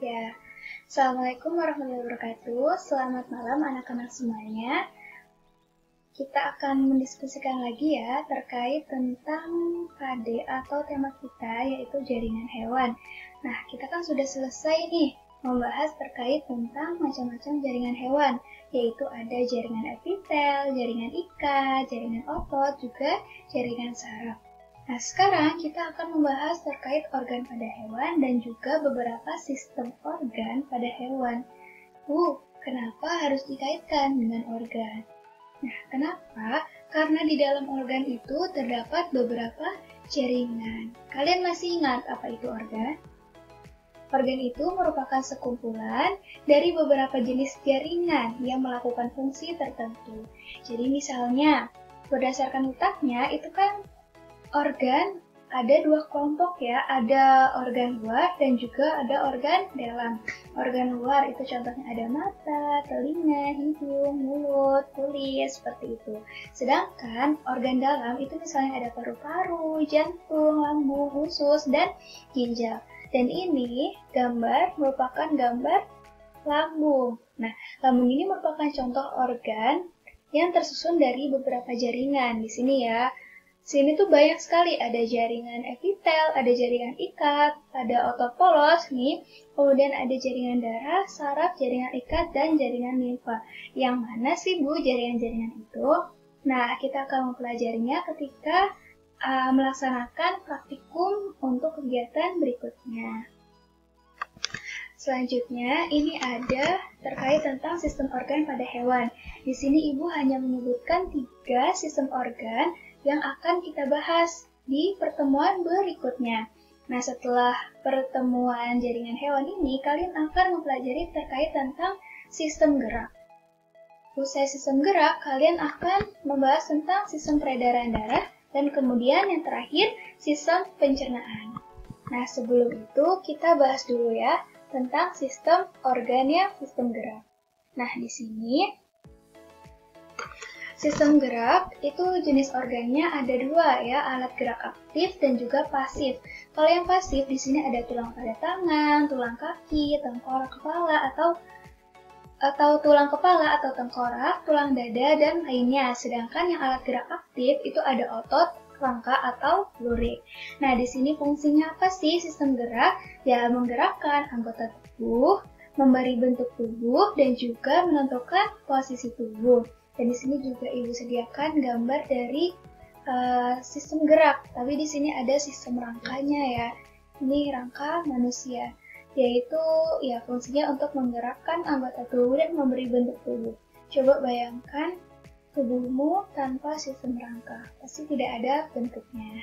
Ya, Assalamualaikum warahmatullahi wabarakatuh. Selamat malam anak-anak semuanya. Kita akan mendiskusikan lagi ya terkait tentang KD atau tema kita yaitu jaringan hewan. Nah, kita kan sudah selesai nih membahas terkait tentang macam-macam jaringan hewan, yaitu ada jaringan epitel, jaringan ikat, jaringan otot, juga jaringan saraf. Nah, sekarang kita akan membahas terkait organ pada hewan dan juga beberapa sistem organ pada hewan. Kenapa harus dikaitkan dengan organ? Nah, kenapa? Karena di dalam organ itu terdapat beberapa jaringan. Kalian masih ingat apa itu organ? Organ itu merupakan sekumpulan dari beberapa jenis jaringan yang melakukan fungsi tertentu. Jadi misalnya, berdasarkan letaknya itu kan organ ada dua kelompok ya, ada organ luar dan juga ada organ dalam. Organ luar itu contohnya ada mata, telinga, hidung, mulut, kulit, seperti itu. Sedangkan organ dalam itu misalnya ada paru-paru, jantung, lambung, usus, dan ginjal. Dan ini gambar merupakan gambar lambung. Nah, lambung ini merupakan contoh organ yang tersusun dari beberapa jaringan. Di sini ya. Sini tuh banyak sekali, ada jaringan epitel, ada jaringan ikat, ada otot polos nih, kemudian ada jaringan darah, saraf, jaringan ikat, dan jaringan limfa. Yang mana sih Bu jaringan-jaringan itu? Nah, kita akan mempelajarinya ketika melaksanakan praktikum untuk kegiatan berikutnya. Selanjutnya, ini ada terkait tentang sistem organ pada hewan. Di sini Ibu hanya menyebutkan 3 sistem organ yang akan kita bahas di pertemuan berikutnya. Nah, setelah pertemuan jaringan hewan ini, kalian akan mempelajari terkait tentang sistem gerak. Usai sistem gerak, kalian akan membahas tentang sistem peredaran darah, dan kemudian yang terakhir, sistem pencernaan. Nah, sebelum itu kita bahas dulu ya tentang sistem organnya sistem gerak. Nah, di sini sistem gerak itu jenis organnya ada 2 ya, alat gerak aktif dan juga pasif. Kalau yang pasif di sini ada tulang pada tangan, tulang kaki, tengkorak kepala atau tulang kepala atau tengkorak, tulang dada dan lainnya. Sedangkan yang alat gerak aktif itu ada otot, rangka atau lurik. Nah, di sini fungsinya apa sih sistem gerak? Ya, menggerakkan anggota tubuh, memberi bentuk tubuh dan juga menentukan posisi tubuh. Dan di sini juga Ibu sediakan gambar dari sistem gerak. Tapi di sini ada sistem rangkanya ya. Ini rangka manusia, yaitu ya fungsinya untuk menggerakkan anggota tubuh dan memberi bentuk tubuh. Coba bayangkan tubuhmu tanpa sistem rangka, pasti tidak ada bentuknya.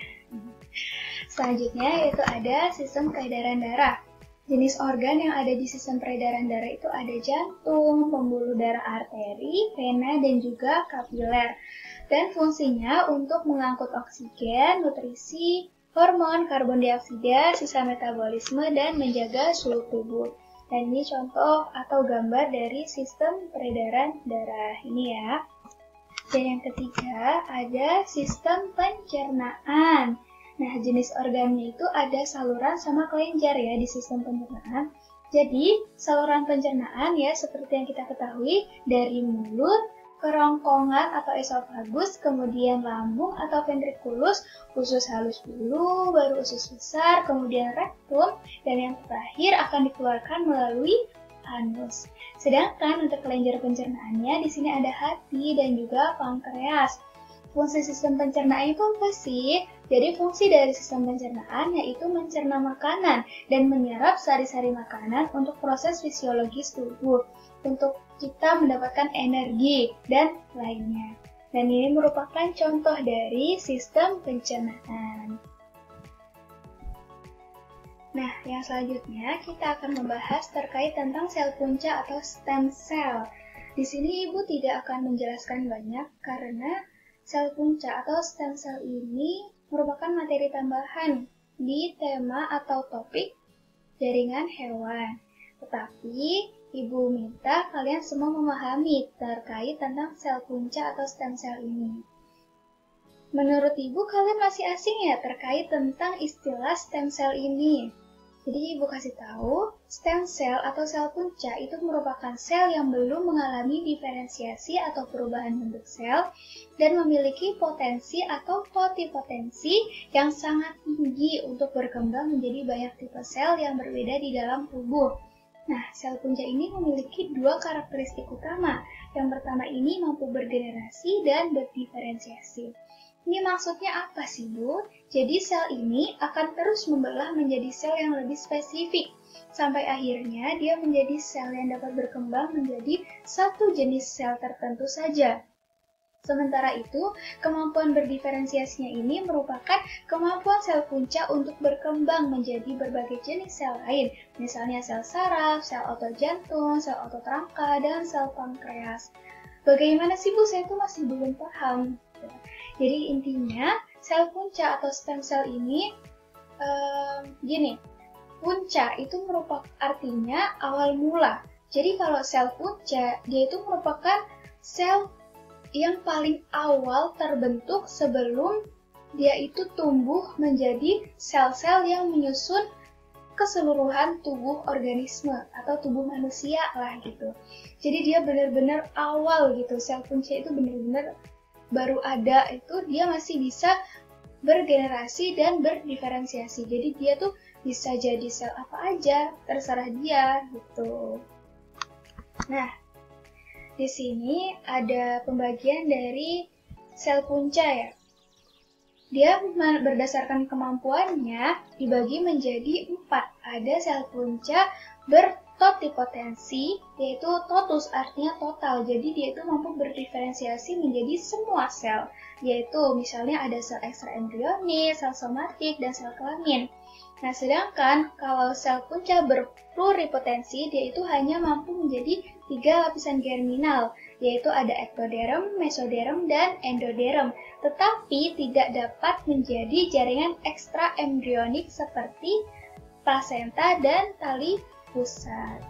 Selanjutnya yaitu ada sistem peredaran darah. Jenis organ yang ada di sistem peredaran darah itu ada jantung, pembuluh darah arteri, vena, dan juga kapiler. Dan fungsinya untuk mengangkut oksigen, nutrisi, hormon, karbon dioksida, sisa metabolisme, dan menjaga suhu tubuh. Dan ini contoh atau gambar dari sistem peredaran darah ini ya. Dan yang ketiga ada sistem pencernaan. Nah, jenis organnya itu ada saluran sama kelenjar ya di sistem pencernaan. Jadi, saluran pencernaan ya seperti yang kita ketahui dari mulut, kerongkongan atau esofagus, kemudian lambung atau ventrikulus, usus halus dulu, baru usus besar, kemudian rektum, dan yang terakhir akan dikeluarkan melalui anus. Sedangkan untuk kelenjar pencernaannya di sini ada hati dan juga pankreas. Fungsi sistem pencernaan itu apa sih? Jadi fungsi dari sistem pencernaan yaitu mencerna makanan dan menyerap sari-sari makanan untuk proses fisiologis tubuh, untuk kita mendapatkan energi dan lainnya. Dan ini merupakan contoh dari sistem pencernaan. Nah, yang selanjutnya kita akan membahas terkait tentang sel punca atau stem cell. Di sini Ibu tidak akan menjelaskan banyak karena sel punca atau stem cell ini merupakan materi tambahan di tema atau topik jaringan hewan. Tetapi Ibu minta kalian semua memahami terkait tentang sel punca atau stem cell ini. Menurut Ibu, kalian masih asing ya terkait tentang istilah stem cell ini? Jadi Ibu kasih tahu, stem cell atau sel punca itu merupakan sel yang belum mengalami diferensiasi atau perubahan bentuk sel dan memiliki potensi atau totipotensi yang sangat tinggi untuk berkembang menjadi banyak tipe sel yang berbeda di dalam tubuh. Nah, sel punca ini memiliki dua karakteristik utama. Yang pertama ini mampu bergenerasi dan berdiferensiasi. Ini maksudnya apa sih, Bu? Jadi sel ini akan terus membelah menjadi sel yang lebih spesifik, sampai akhirnya dia menjadi sel yang dapat berkembang menjadi satu jenis sel tertentu saja. Sementara itu, kemampuan berdiferensiasinya ini merupakan kemampuan sel punca untuk berkembang menjadi berbagai jenis sel lain, misalnya sel saraf, sel otot jantung, sel otot rangka, dan sel pankreas. Bagaimana sih, Bu? Saya tuh masih belum paham. Jadi intinya, sel punca atau stem cell ini, punca itu merupakan artinya awal mula. Jadi kalau sel punca, dia itu merupakan sel yang paling awal terbentuk sebelum dia itu tumbuh menjadi sel-sel yang menyusun keseluruhan tubuh organisme atau tubuh manusia lah gitu. Jadi dia benar-benar awal gitu, sel punca itu benar-benar baru ada, itu dia masih bisa bergenerasi dan berdiferensiasi. Jadi dia tuh bisa jadi sel apa aja, terserah dia gitu. Nah, di sini ada pembagian dari sel punca ya. Dia berdasarkan kemampuannya dibagi menjadi 4. Ada sel punca bertotipotensi, yaitu totus artinya total. Jadi dia itu mampu berdiferensiasi menjadi semua sel, yaitu misalnya ada sel ekstraembrionik, sel somatik, dan sel kelamin. Nah, sedangkan kalau sel punca berpluripotensi, dia itu hanya mampu menjadi 3 lapisan germinal, yaitu ada ektoderm, mesoderm, dan endoderm, tetapi tidak dapat menjadi jaringan ekstraembrionik seperti plasenta dan tali pusat.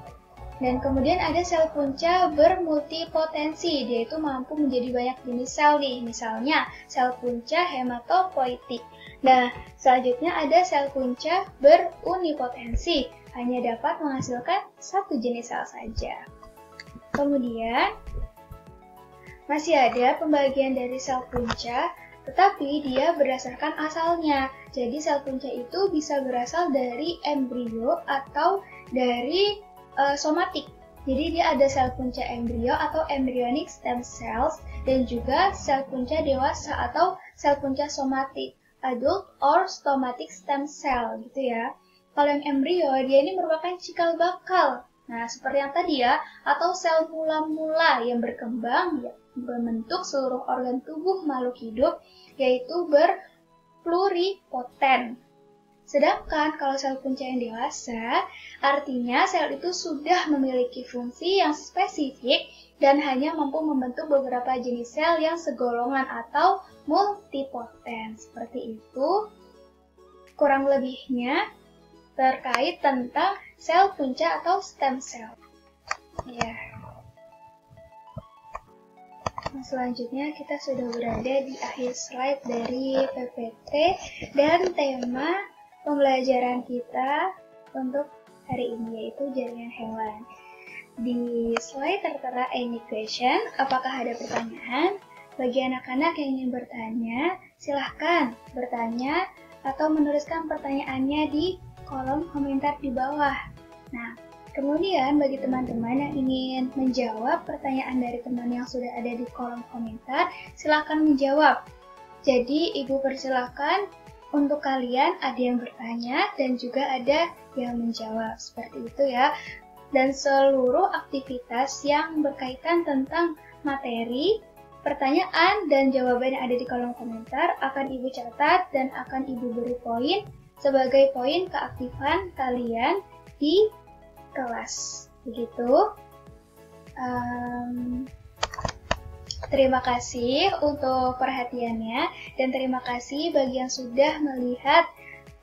Dan kemudian ada sel punca bermultipotensi, dia itu mampu menjadi banyak jenis sel nih, misalnya sel punca hematopoietik. Nah, selanjutnya ada sel punca berunipotensi, hanya dapat menghasilkan satu jenis sel saja. Kemudian, masih ada pembagian dari sel punca, tetapi dia berdasarkan asalnya. Jadi sel punca itu bisa berasal dari embrio atau dari somatik. Jadi dia ada sel punca embrio atau embryonic stem cells dan juga sel punca dewasa atau sel punca somatik, adult or stomatic stem cell gitu ya. Kalau yang embrio dia ini merupakan cikal bakal. Nah, seperti yang tadi ya, atau sel mula-mula yang berkembang ya, membentuk seluruh organ tubuh makhluk hidup, yaitu berpluripotent. Sedangkan kalau sel punca yang dewasa, artinya sel itu sudah memiliki fungsi yang spesifik dan hanya mampu membentuk beberapa jenis sel yang segolongan atau multipotent. Seperti itu, kurang lebihnya terkait tentang sel punca atau stem cell. Ya. Nah, selanjutnya kita sudah berada di akhir slide dari PPT dan tema pembelajaran kita untuk hari ini yaitu jaringan hewan. Di slide tertera any question, apakah ada pertanyaan? Bagi anak-anak yang ingin bertanya, silahkan bertanya atau menuliskan pertanyaannya di kolom komentar di bawah. Nah, kemudian bagi teman-teman yang ingin menjawab pertanyaan dari teman yang sudah ada di kolom komentar, silahkan menjawab. Jadi, Ibu persilahkan untuk kalian ada yang bertanya dan juga ada yang menjawab. Seperti itu ya. Dan seluruh aktivitas yang berkaitan tentang materi, pertanyaan dan jawaban yang ada di kolom komentar akan Ibu catat dan akan Ibu beri poin sebagai poin keaktifan kalian di kelas. Begitu. Terima kasih untuk perhatiannya dan terima kasih bagi yang sudah melihat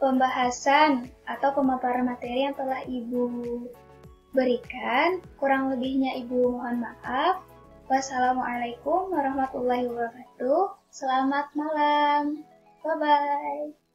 pembahasan atau pemaparan materi yang telah Ibu berikan. Kurang lebihnya Ibu mohon maaf. Wassalamualaikum warahmatullahi wabarakatuh. Selamat malam. Bye-bye.